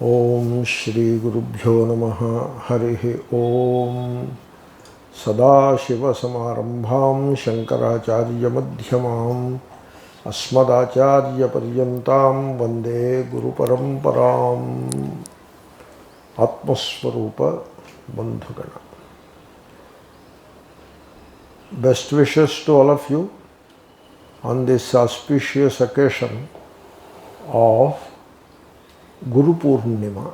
ओम श्री गुरुभ्यो नमः। हरि ओम। सदाशिवसमारंभां शंकराचार्यमध्यमाम् अस्मदाचार्यपर्यन्तां वंदे गुरुपरंपराम्। आत्मस्वरूप बंधुगण, best wishes to all of you on this auspicious occasion of Guru Purnima.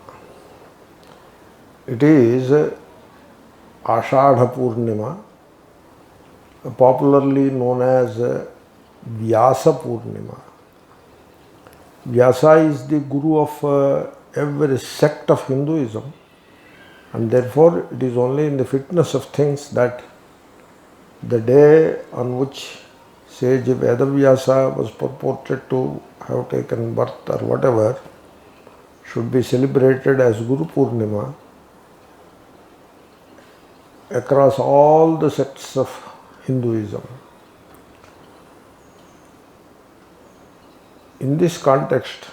It is Ashadha Purnima, popularly known as Vyasa Purnima. Vyasa is the guru of every sect of Hinduism, and therefore it is only in the fitness of things that the day on which sage Vedavyasa was purported to have taken birth or whatever should be celebrated as Guru Purnima across all the sects of Hinduism. In this context,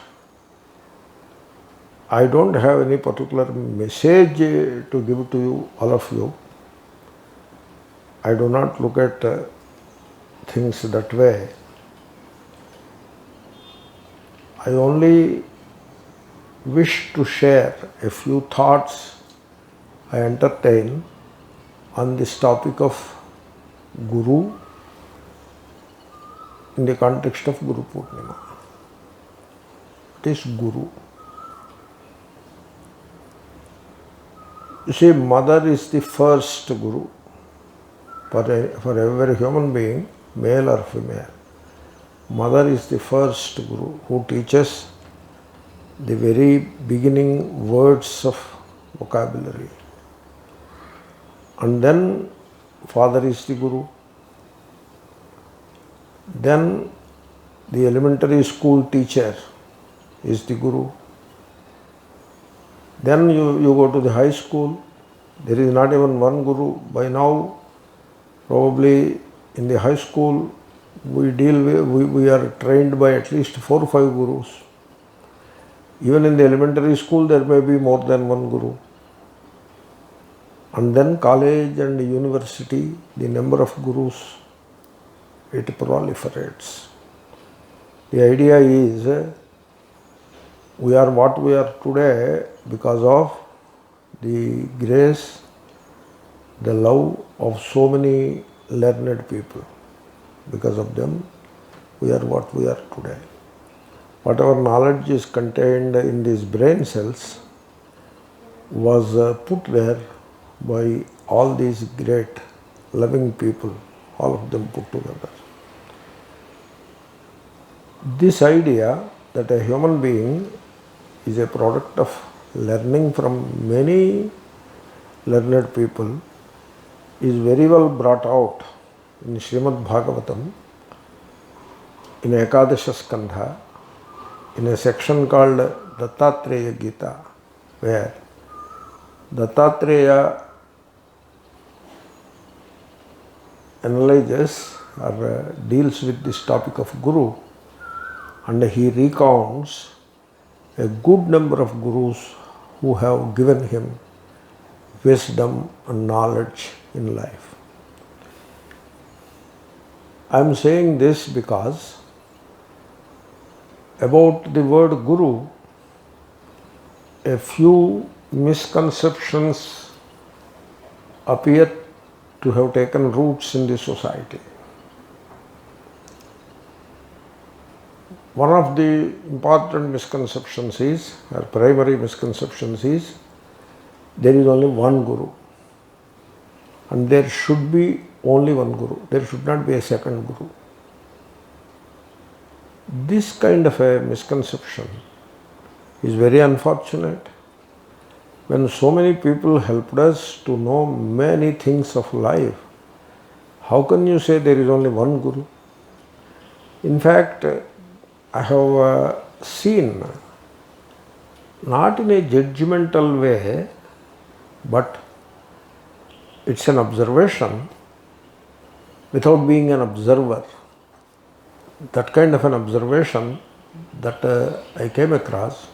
I don't have any particular message to give to you, all of you. I do not look at things that way. I only wish to share a few thoughts I entertain on this topic of Guru in the context of Guru Purnima. It is Guru. You see, mother is the first Guru for every human being, male or female. Mother is the first Guru who teaches the very beginning words of vocabulary. And then father is the Guru. Then the elementary school teacher is the Guru. Then you go to the high school. There is not even one Guru. By now, probably in the high school, we are trained by at least 4 or 5 Gurus. Even in the elementary school, there may be more than one Guru. And then college and university, the number of Gurus, it proliferates. The idea is we are what we are today because of the grace, the love of so many learned people. Because of them, we are what we are today. Whatever knowledge is contained in these brain cells was put there by all these great loving people, all of them put together. This idea that a human being is a product of learning from many learned people is very well brought out in Srimad Bhagavatam, in Ekadasha Skandha, in a section called Dattatreya Gita, where Dattatreya analyzes or deals with this topic of Guru, and he recounts a good number of Gurus who have given him wisdom and knowledge in life. I am saying this because about the word Guru, a few misconceptions appear to have taken roots in the society. One of the important misconceptions is, or primary misconceptions is, there is only one Guru. And there should be only one Guru. There should not be a second Guru. This kind of a misconception is very unfortunate. When so many people helped us to know many things of life, how can you say there is only one Guru? In fact, I have seen, not in a judgmental way, but it's an observation without being an observer. That kind of an observation that I came across,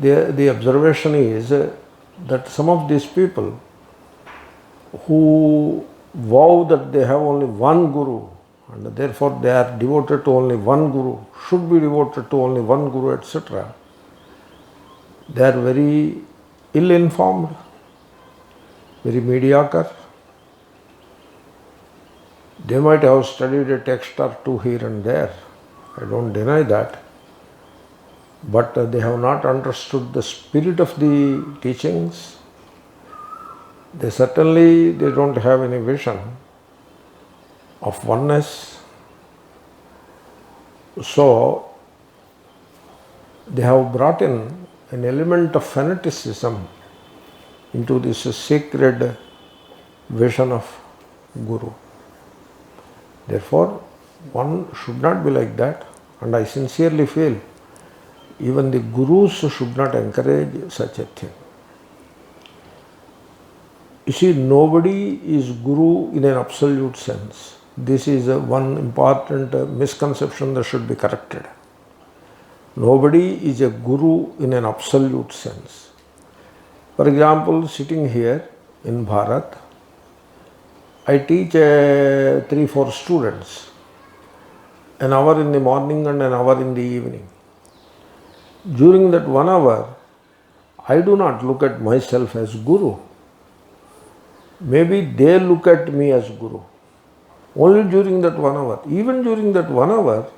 the observation is that some of these people who vow that they have only one guru and therefore they are devoted to only one guru, should be devoted to only one guru, etc., they are very ill-informed, very mediocre. They might have studied a text or two here and there, I don't deny that, but they have not understood the spirit of the teachings. They don't have any vision of oneness. So they have brought in an element of fanaticism into this sacred vision of Guru. Therefore, one should not be like that, and I sincerely feel even the gurus should not encourage such a thing. You see, nobody is guru in an absolute sense. This is one important misconception that should be corrected. Nobody is a guru in an absolute sense. For example, sitting here in Bharat, I teach 3-4 students, an hour in the morning and an hour in the evening. During that 1 hour, I do not look at myself as guru. Maybe they look at me as guru. Only during that 1 hour. Even during that 1 hour,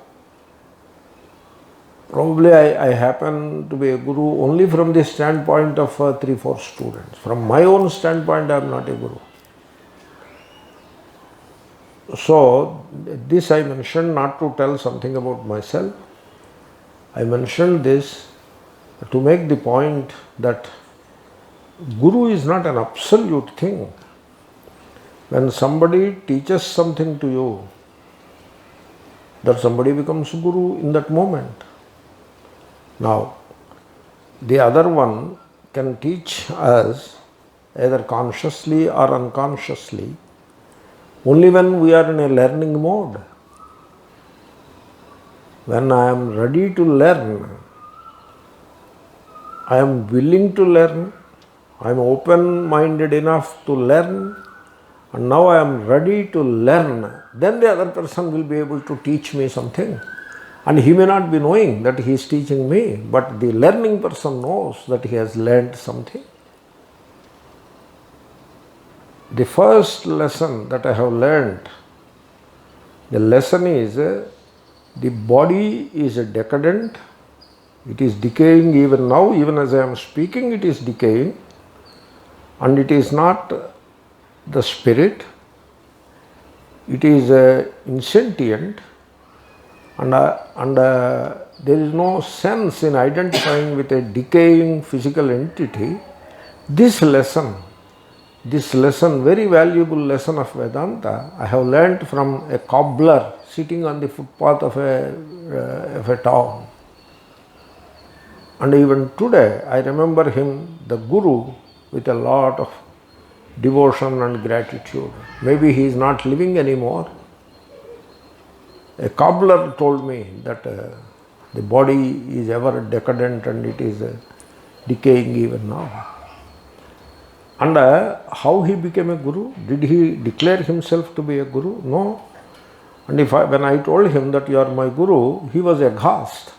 probably I happen to be a guru only from the standpoint of 3-4 students. From my own standpoint, I am not a guru. So, this I mentioned not to tell something about myself. I mentioned this to make the point that guru is not an absolute thing. When somebody teaches something to you, that somebody becomes guru in that moment. Now, the other one can teach us either consciously or unconsciously only when we are in a learning mode. When I am ready to learn, I am willing to learn, I am open-minded enough to learn, and now I am ready to learn, then the other person will be able to teach me something. And he may not be knowing that he is teaching me, but the learning person knows that he has learned something. The first lesson that I have learned, the lesson is the body is decadent, it is decaying even now, even as I am speaking it is decaying, and it is not the spirit, it is insentient, and there is no sense in identifying with a decaying physical entity. This lesson, very valuable lesson of Vedanta, I have learnt from a cobbler sitting on the footpath of a town. And even today, I remember him, the Guru, with a lot of devotion and gratitude. Maybe he is not living anymore. A cobbler told me that the body is ever decadent and it is decaying even now. And how he became a guru? Did he declare himself to be a guru? No. And when I told him that you are my guru, he was aghast.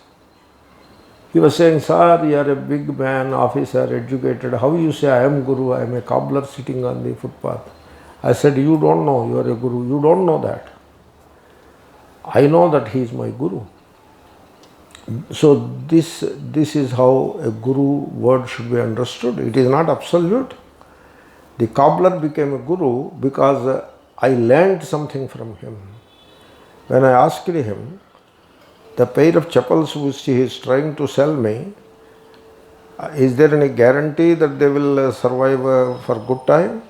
He was saying, sir, you are a big man, officer, educated. How you say I am guru? I am a cobbler sitting on the footpath. I said, you don't know you are a guru. You don't know that. I know that he is my guru. So this is how a guru word should be understood. It is not absolute. The cobbler became a guru because I learned something from him. When I asked him, the pair of chappals which he is trying to sell me, is there any guarantee that they will survive for good time?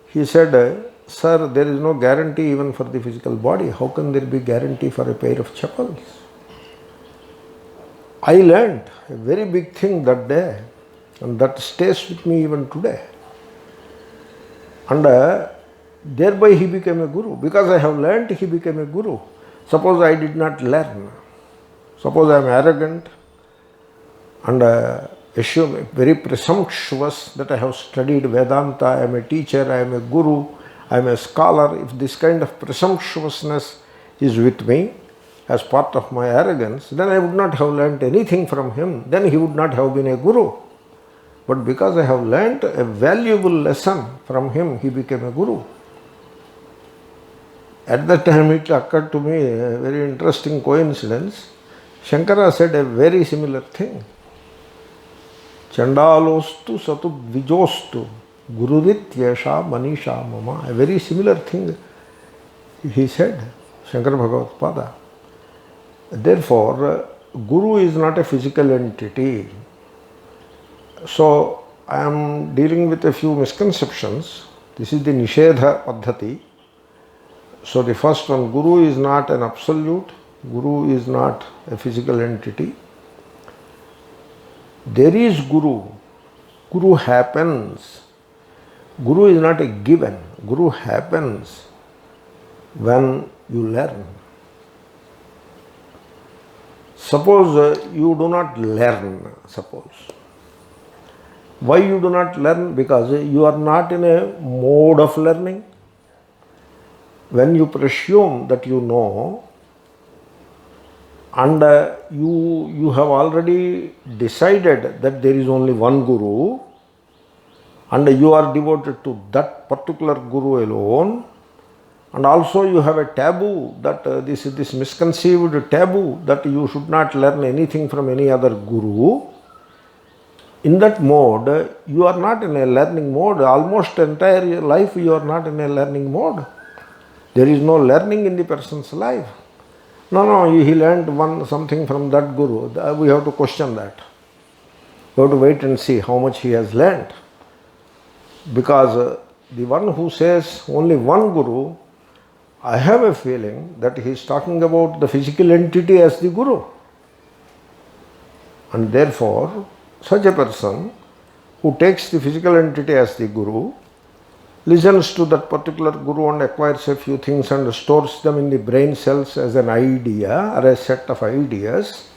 He said, sir, there is no guarantee even for the physical body. How can there be guarantee for a pair of chappals? I learned a very big thing that day, and that stays with me even today. And thereby he became a guru. Because I have learned, he became a guru. Suppose I did not learn. Suppose I am arrogant and a assume, very presumptuous that I have studied Vedanta, I am a teacher, I am a guru, I am a scholar. If this kind of presumptuousness is with me as part of my arrogance, then I would not have learnt anything from him. Then he would not have been a guru. But because I have learnt a valuable lesson from him, he became a guru. At that time it occurred to me a very interesting coincidence. Shankara said a very similar thing. Chandalostu satu dvijostu gururityesha manisha mama. A very similar thing he said, Shankara Bhagavad Pada. Therefore, guru is not a physical entity. So, I am dealing with a few misconceptions. This is the Nishedha Paddhati. So, the first one, guru is not an absolute, guru is not a physical entity. There is guru. Guru happens. Guru is not a given. Guru happens when you learn. Suppose you do not learn, suppose. Why you do not learn? Because you are not in a mode of learning. When you presume that you know, and you have already decided that there is only one guru, and you are devoted to that particular guru alone, and also you have a taboo, that this misconceived taboo that you should not learn anything from any other guru. In that mode, you are not in a learning mode. Almost entire life you are not in a learning mode. There is no learning in the person's life. No, he learned something from that guru. We have to question that. We have to wait and see how much he has learned. Because the one who says only one guru, I have a feeling that he is talking about the physical entity as the guru. And therefore, such a person who takes the physical entity as the guru, listens to that particular guru and acquires a few things and stores them in the brain cells as an idea or a set of ideas,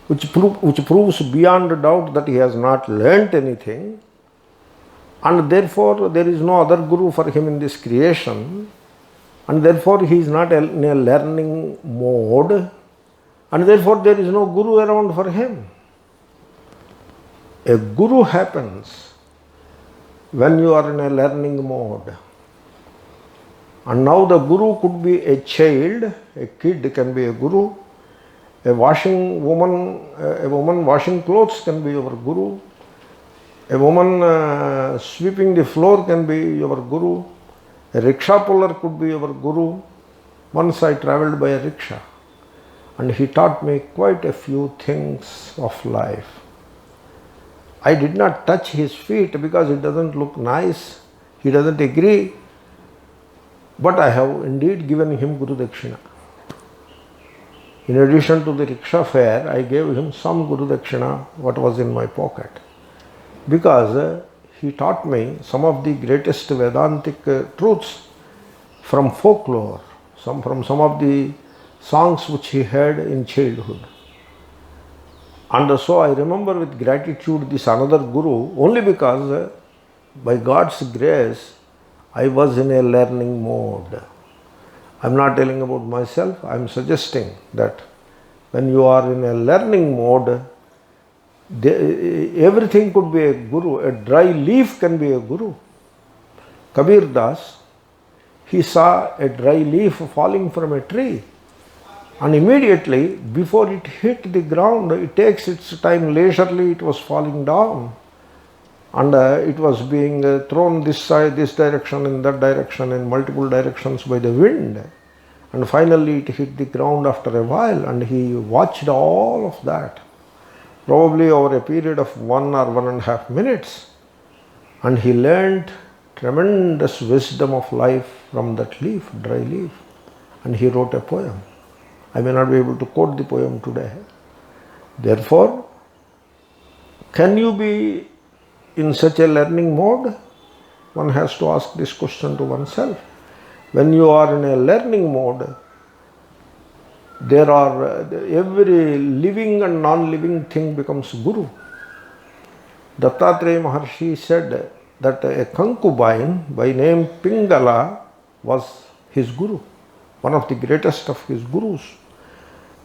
which proves beyond doubt that he has not learnt anything, and therefore there is no other guru for him in this creation, and therefore he is not in a learning mode, and therefore there is no guru around for him. A guru happens when you are in a learning mode. And now the guru could be a child, a kid can be a guru, a woman washing clothes can be your guru, a woman sweeping the floor can be your guru, a rickshaw puller could be your guru. Once I travelled by a rickshaw and he taught me quite a few things of life. I did not touch his feet because it doesn't look nice, he doesn't agree, but I have indeed given him Guru Dakshina. In addition to the rickshaw fare, I gave him some Guru Dakshina, what was in my pocket, because he taught me some of the greatest Vedantic truths from folklore, from some of the songs which he heard in childhood. And so I remember with gratitude this another guru, only because by God's grace I was in a learning mode. I am not telling about myself, I am suggesting that when you are in a learning mode, everything could be a guru. A dry leaf can be a guru. Kabir Das, he saw a dry leaf falling from a tree. And immediately, before it hit the ground, it takes its time, leisurely it was falling down. And it was being thrown this side, this direction, in that direction, in multiple directions by the wind. And finally it hit the ground after a while, and he watched all of that, probably over a period of 1 or 1.5 minutes. And he learned tremendous wisdom of life from that leaf, dry leaf. And he wrote a poem. I may not be able to quote the poem today. Therefore, can you be in such a learning mode? One has to ask this question to oneself. When you are in a learning mode, there are every living and non-living thing becomes guru. Dattatreya Maharshi said that a concubine by name Pingala was his guru, one of the greatest of his gurus.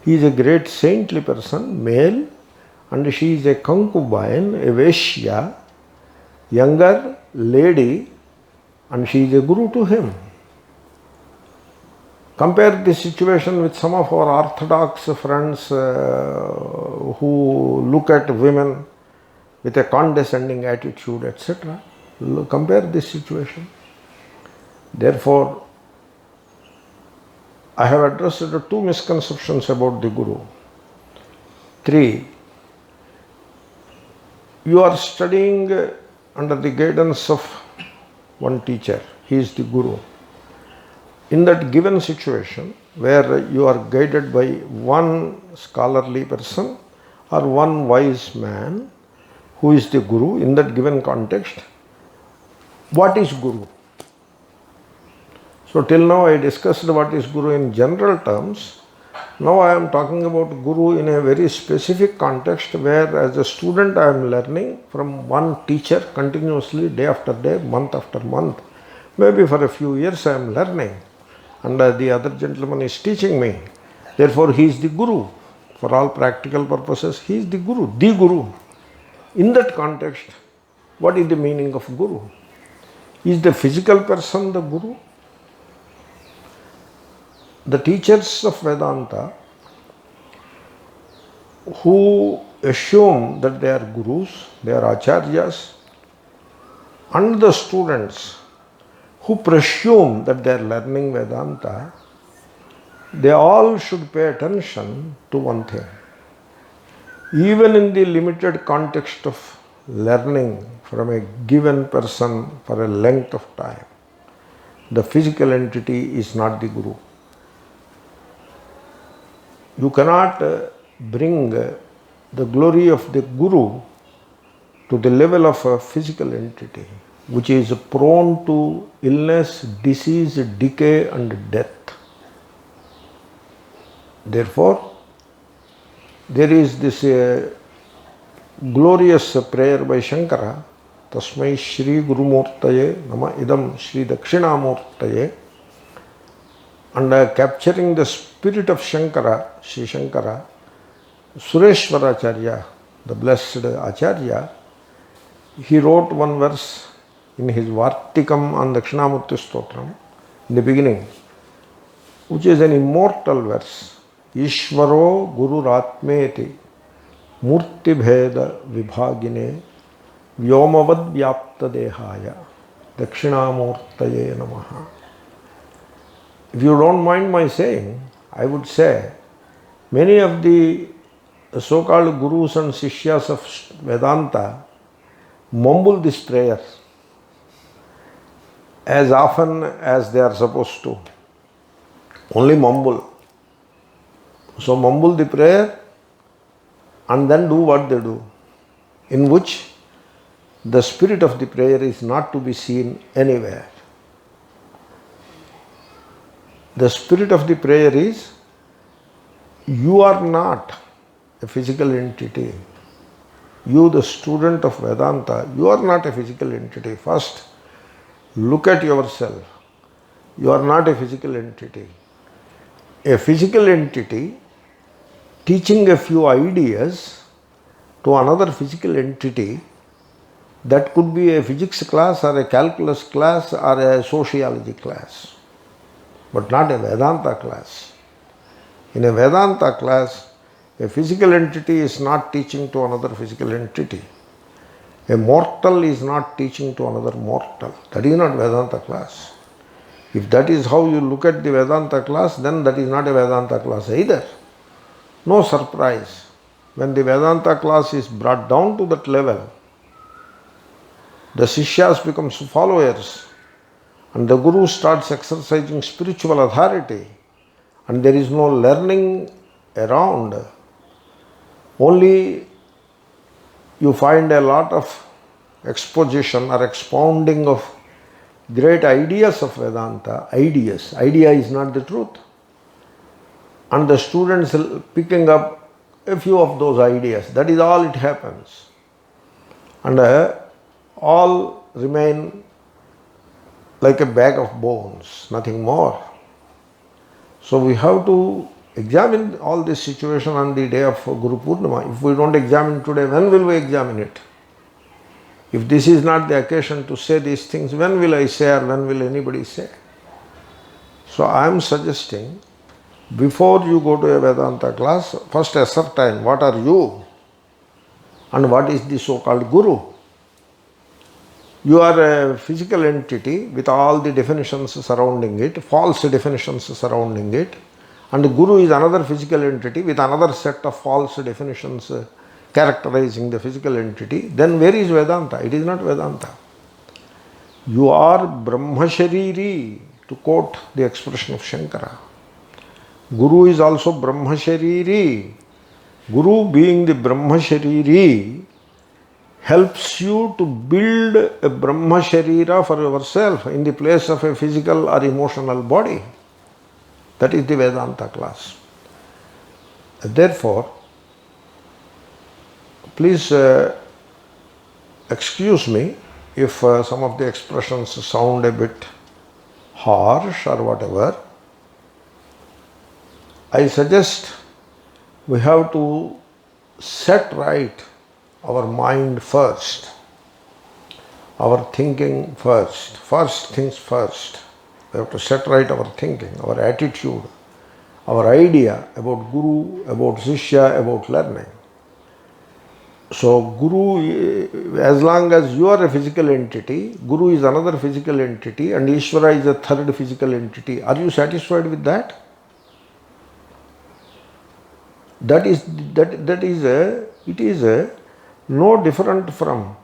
He is a great saintly person, male, and she is a concubine, a Vaishya, younger lady, and she is a guru to him. Compare this situation with some of our orthodox friends who look at women with a condescending attitude, etc. Compare this situation. Therefore, I have addressed two misconceptions about the Guru. 3. You are studying under the guidance of one teacher. He is the Guru. In that given situation, where you are guided by one scholarly person or one wise man who is the Guru, in that given context, what is Guru? So till now I discussed what is Guru in general terms. Now I am talking about Guru in a very specific context where as a student I am learning from one teacher continuously, day after day, month after month. Maybe for a few years I am learning and the other gentleman is teaching me. Therefore he is the Guru. For all practical purposes, he is the Guru, the Guru. In that context, what is the meaning of Guru? Is the physical person the Guru? The teachers of Vedanta who assume that they are gurus, they are acharyas, and the students who presume that they are learning Vedanta, they all should pay attention to one thing. Even in the limited context of learning from a given person for a length of time, the physical entity is not the Guru. You cannot bring the glory of the Guru to the level of a physical entity, which is prone to illness, disease, decay and death. Therefore, there is this glorious prayer by Shankara, Tasmai Shri Gurumurtaye Nama Idam Shri Dakshinamurtaye, and capturing the spirit of Shankara, Sri Shankara, Sureshwaracharya, the blessed Acharya, he wrote one verse in his Vartikam on Dakshinamurti Stotram in the beginning, which is an immortal verse. Ishvaro Guru Ratmeti Murti Bheda Vibhagine Vyomavad Vyapta Dehaya Dakshinamurtaye Namaha. If you don't mind my saying, I would say many of the so-called gurus and sishyas of Vedanta mumble this prayer as often as they are supposed to. Only mumble. So mumble the prayer and then do what they do, in which the spirit of the prayer is not to be seen anywhere. The spirit of the prayer is, you are not a physical entity. You, the student of Vedanta, you are not a physical entity. First, look at yourself. You are not a physical entity. A physical entity teaching a few ideas to another physical entity, that could be a physics class or a calculus class or a sociology class, but not a Vedanta class. In a Vedanta class, a physical entity is not teaching to another physical entity. A mortal is not teaching to another mortal. That is not Vedanta class. If that is how you look at the Vedanta class, then that is not a Vedanta class either. No surprise. When the Vedanta class is brought down to that level, the Sishyas become followers and the Guru starts exercising spiritual authority and there is no learning around. Only you find a lot of exposition or expounding of great ideas of Vedanta. Ideas. Idea is not the truth. And the students picking up a few of those ideas. That is all it happens. and all remain like a bag of bones, nothing more. So we have to examine all this situation on the day of Guru Purnima. If we don't examine today, when will we examine it? If this is not the occasion to say these things, when will I say or when will anybody say? So I am suggesting, before you go to a Vedanta class, first ascertain what are you and what is the so-called Guru. You are a physical entity with all the definitions surrounding it, false definitions surrounding it, and the Guru is another physical entity with another set of false definitions characterizing the physical entity. Then where is Vedanta? It is not Vedanta. You are Brahmashariri, to quote the expression of Shankara. Guru is also Brahmashariri. Guru, being the Brahmashariri, helps you to build a Brahma Sharira for yourself in the place of a physical or emotional body. That is the Vedanta class. Therefore, please excuse me if some of the expressions sound a bit harsh or whatever. I suggest we have to set right our mind first, our thinking first. First things first. We have to set right our thinking, our attitude, our idea about Guru, about Shishya, about learning. So Guru, as long as you are a physical entity, Guru is another physical entity and Ishvara is a third physical entity. Are you satisfied with that? It is no different from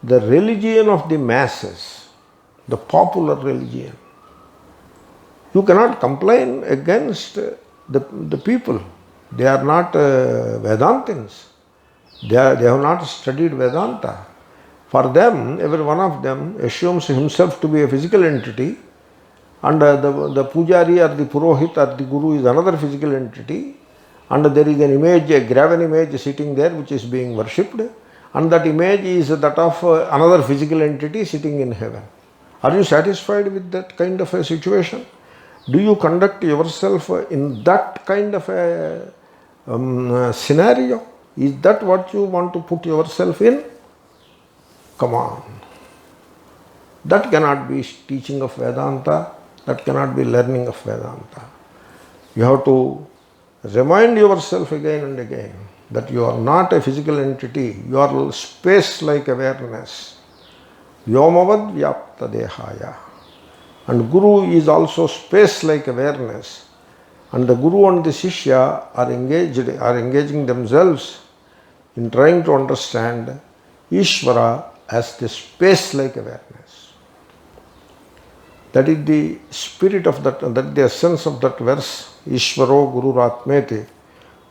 the religion of the masses, the popular religion. You cannot complain against the people. They are not Vedantins. They have not studied Vedanta. For them, every one of them assumes himself to be a physical entity, and the pujari or the purohit or the guru is another physical entity, and there is an image, a graven image sitting there which is being worshipped, and that image is that of another physical entity sitting in heaven. Are you satisfied with that kind of a situation? Do you conduct yourself in that kind of a scenario? Is that what you want to put yourself in? Come on. That cannot be teaching of Vedanta. That cannot be learning of Vedanta. You have to remind yourself again and again that you are not a physical entity. You are space-like awareness. Vyomavad vyapta dehaya. And Guru is also space-like awareness. And the Guru and the Shishya are engaging themselves in trying to understand Ishvara as the space-like awareness. That is the spirit of that is the essence of that verse, Ishvaro Guru Ratmeti,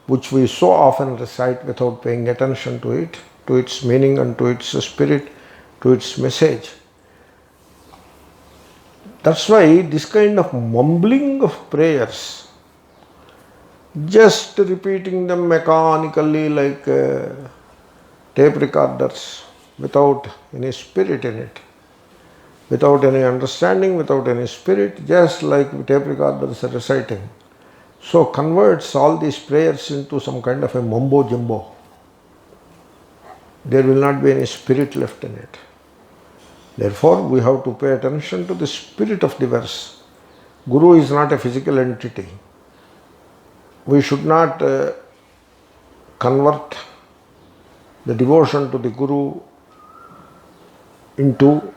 which we so often recite without paying attention to it, to its meaning and to its spirit, to its message. That's why this kind of mumbling of prayers, just repeating them mechanically like tape recorders, without any spirit in it, without any understanding, without any spirit, just like tape recorders are reciting, so converts all these prayers into some kind of a mumbo jumbo. There will not be any spirit left in it. Therefore, we have to pay attention to the spirit of the verse. Guru is not a physical entity. We should not convert the devotion to the Guru into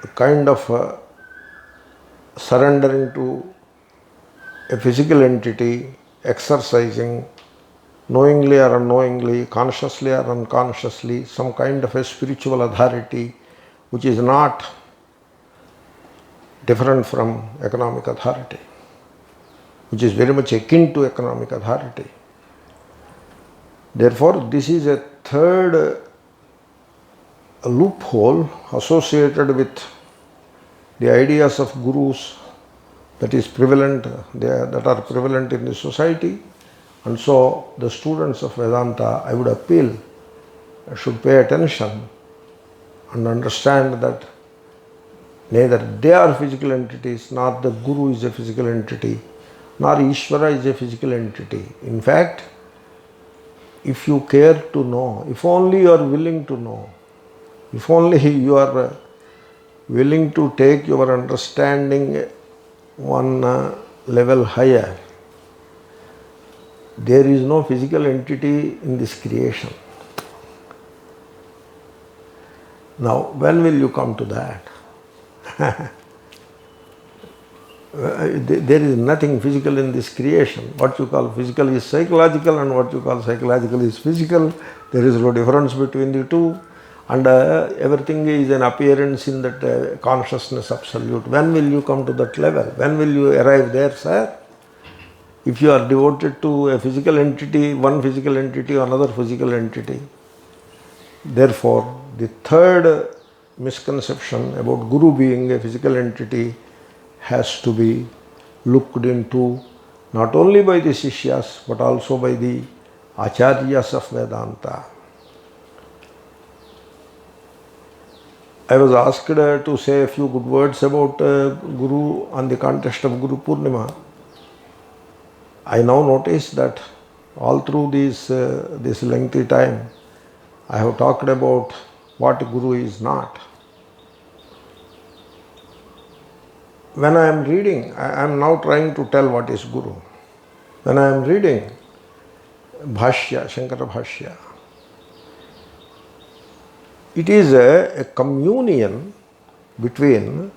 a kind of surrendering to a physical entity, exercising knowingly or unknowingly, consciously or unconsciously, some kind of a spiritual authority which is not different from economic authority, which is very much akin to economic authority. Therefore, this is a third loophole associated with the ideas of gurus that are prevalent in the society, And so the students of Vedanta, I would appeal, should pay attention and understand that neither they are physical entities, nor the Guru is a physical entity, nor Ishvara is a physical entity. In fact, if you care to know, if only you are willing to know, if only you are willing to take your understanding one level higher, there is no physical entity in this creation. Now, when will you come to that? There is nothing physical in this creation. What you call physical is psychological, and what you call psychological is physical. There is no difference between the two, and everything is an appearance in that consciousness absolute. When will you come to that level? When will you arrive there, sir? If you are devoted to a physical entity, one physical entity, another physical entity. Therefore, the third misconception about Guru being a physical entity has to be looked into not only by the Sishyas but also by the Acharyas of Vedanta. I was asked to say a few good words about Guru on the context of Guru Purnima. I now notice that all through this lengthy time, I have talked about what Guru is not. When I am reading, I am now trying to tell what is Guru. When I am reading Bhashya, Shankara Bhashya, it is a communion between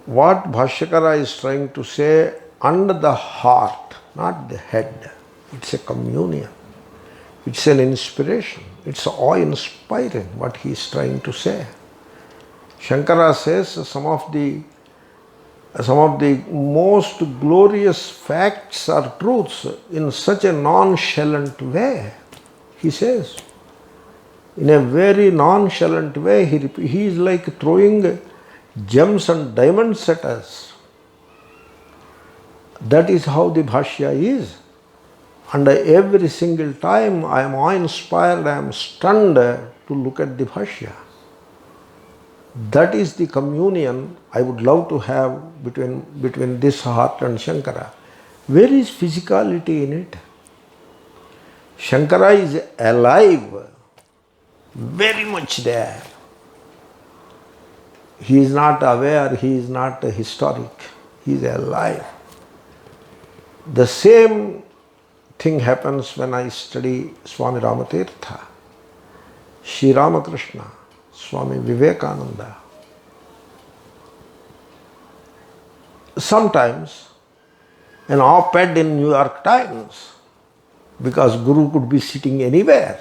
what Bhashyakara is trying to say and the heart, not the head. It's a communion. It's an inspiration. It's awe-inspiring what he is trying to say. Shankara says some of the most glorious facts or truths in such a nonchalant way. He says, in a very nonchalant way, he is like throwing gems and diamonds at us. That is how the Bhashya is. And every single time I am awe-inspired, I am stunned to look at the Bhashya. That is the communion I would love to have between this heart and Shankara. Where is physicality in it? Shankara is alive, very much there. He is not aware, he is not historic, he is alive. The same thing happens when I study Swami Ramatirtha, Sri Ramakrishna, Swami Vivekananda. Sometimes an op-ed in New York Times, because Guru could be sitting anywhere.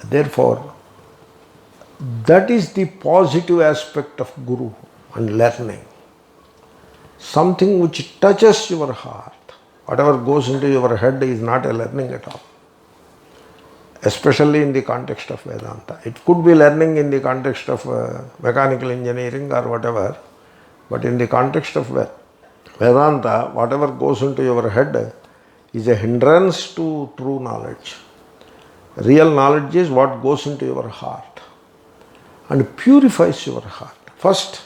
Therefore, that is the positive aspect of Guru and learning. Something which touches your heart. Whatever goes into your head is not a learning at all. Especially in the context of Vedanta. It could be learning in the context of mechanical engineering or whatever, but in the context of Vedanta, whatever goes into your head is a hindrance to true knowledge. Real knowledge is what goes into your heart and purifies your heart. First,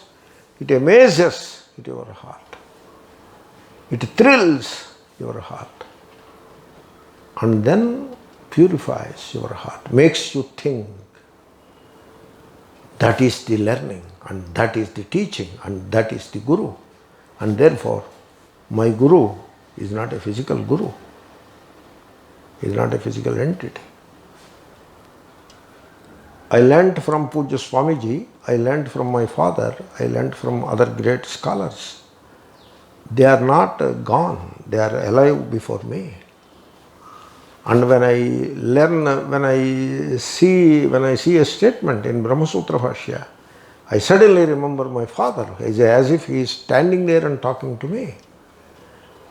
it amazes your heart. It thrills your heart. And then purifies your heart, makes you think. That is the learning, and that is the teaching, and that is the Guru. And therefore, my Guru is not a physical Guru. He is not a physical entity. I learnt from Pujya Swamiji, I learnt from my father, I learnt from other great scholars. They are not gone, they are alive before me. And when I learn, when I see a statement in Brahma Sutra Bhashya, I suddenly remember my father, as if he is standing there and talking to me.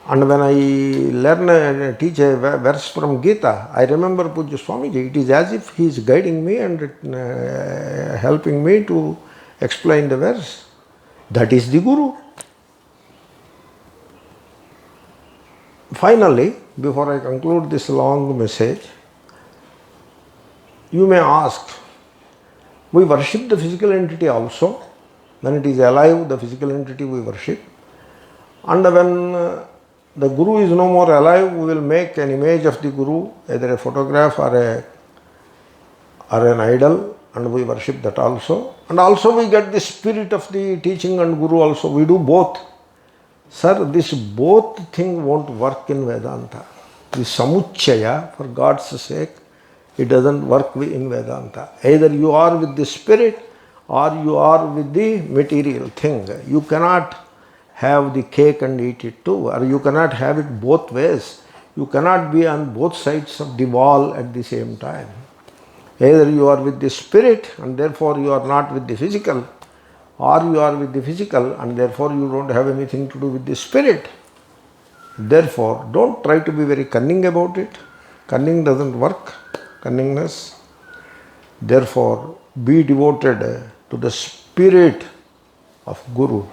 And when I learn and teach a verse from Gita, I remember Pujya Swamiji. It is as if he is guiding me and helping me to explain the verse. That is the Guru. Finally, before I conclude this long message, you may ask, we worship the physical entity also. When it is alive, the physical entity we worship. And when the Guru is no more alive, we will make an image of the Guru, either a photograph or an idol, and we worship that also. And also we get the spirit of the teaching and Guru also. We do both. Sir, this both thing won't work in Vedanta. This samuchaya, for God's sake, it doesn't work in Vedanta. Either you are with the spirit or you are with the material thing. You cannot have the cake and eat it too, or you cannot have it both ways. You cannot be on both sides of the wall at the same time. Either you are with the spirit and therefore you are not with the physical, or you are with the physical and therefore you don't have anything to do with the spirit. Therefore, don't try to be very cunning about it. Cunning doesn't work. Cunningness. Therefore, be devoted to the spirit of Guru.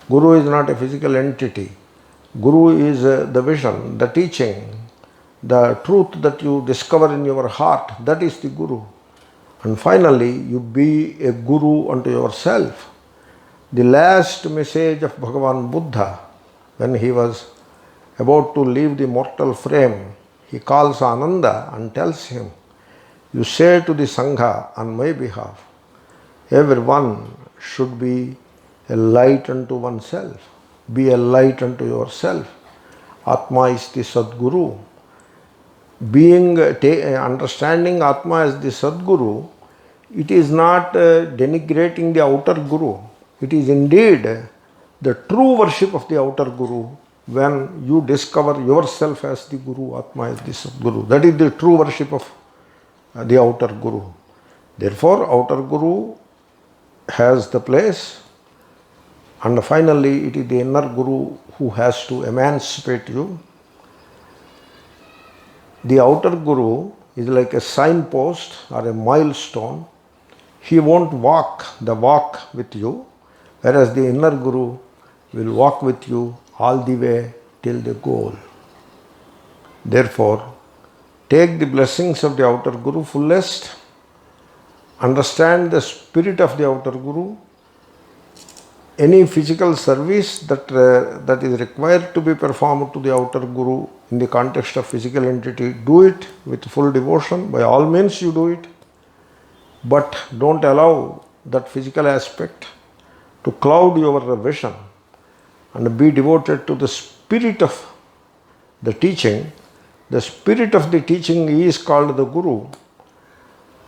Guru is not a physical entity. Guru is the vision, the teaching, the truth that you discover in your heart. That is the Guru. And finally, you be a Guru unto yourself. The last message of Bhagavan Buddha, when he was about to leave the mortal frame, he calls Ananda and tells him, you say to the Sangha on my behalf, everyone should be a light unto oneself. Be a light unto yourself. Atma is the Sadguru. Understanding Atma as the Sadguru, it is not denigrating the outer Guru. It is indeed the true worship of the outer Guru when you discover yourself as the Guru, Atma as the Sadguru. That is the true worship of the outer Guru. Therefore, outer Guru has the place, and finally it is the inner Guru who has to emancipate you. The outer Guru is like a signpost or a milestone. He won't walk the walk with you, whereas the inner Guru will walk with you all the way till the goal. Therefore, take the blessings of the outer Guru fullest, understand the spirit of the outer Guru. Any physical service that is required to be performed to the outer Guru in the context of physical entity, do it with full devotion. By all means you do it. But don't allow that physical aspect to cloud your vision, and be devoted to the spirit of the teaching. The spirit of the teaching is called the Guru.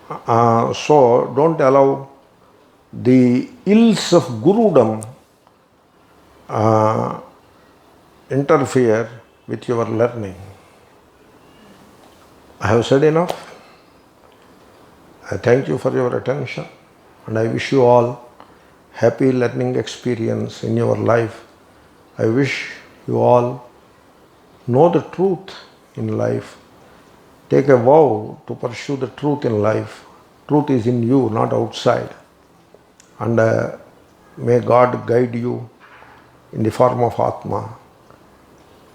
So don't allow the ills of Gurudom interfere with your learning. I have said enough. I thank you for your attention, and I wish you all happy learning experience in your life. I wish you all know the truth in life. Take a vow to pursue the truth in life. Truth is in you, not outside. And may God guide you in the form of Atma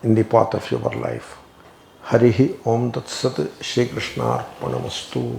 in the path of your life. Harihi Om Tat Sat. Shri Krishna Arpanamastu.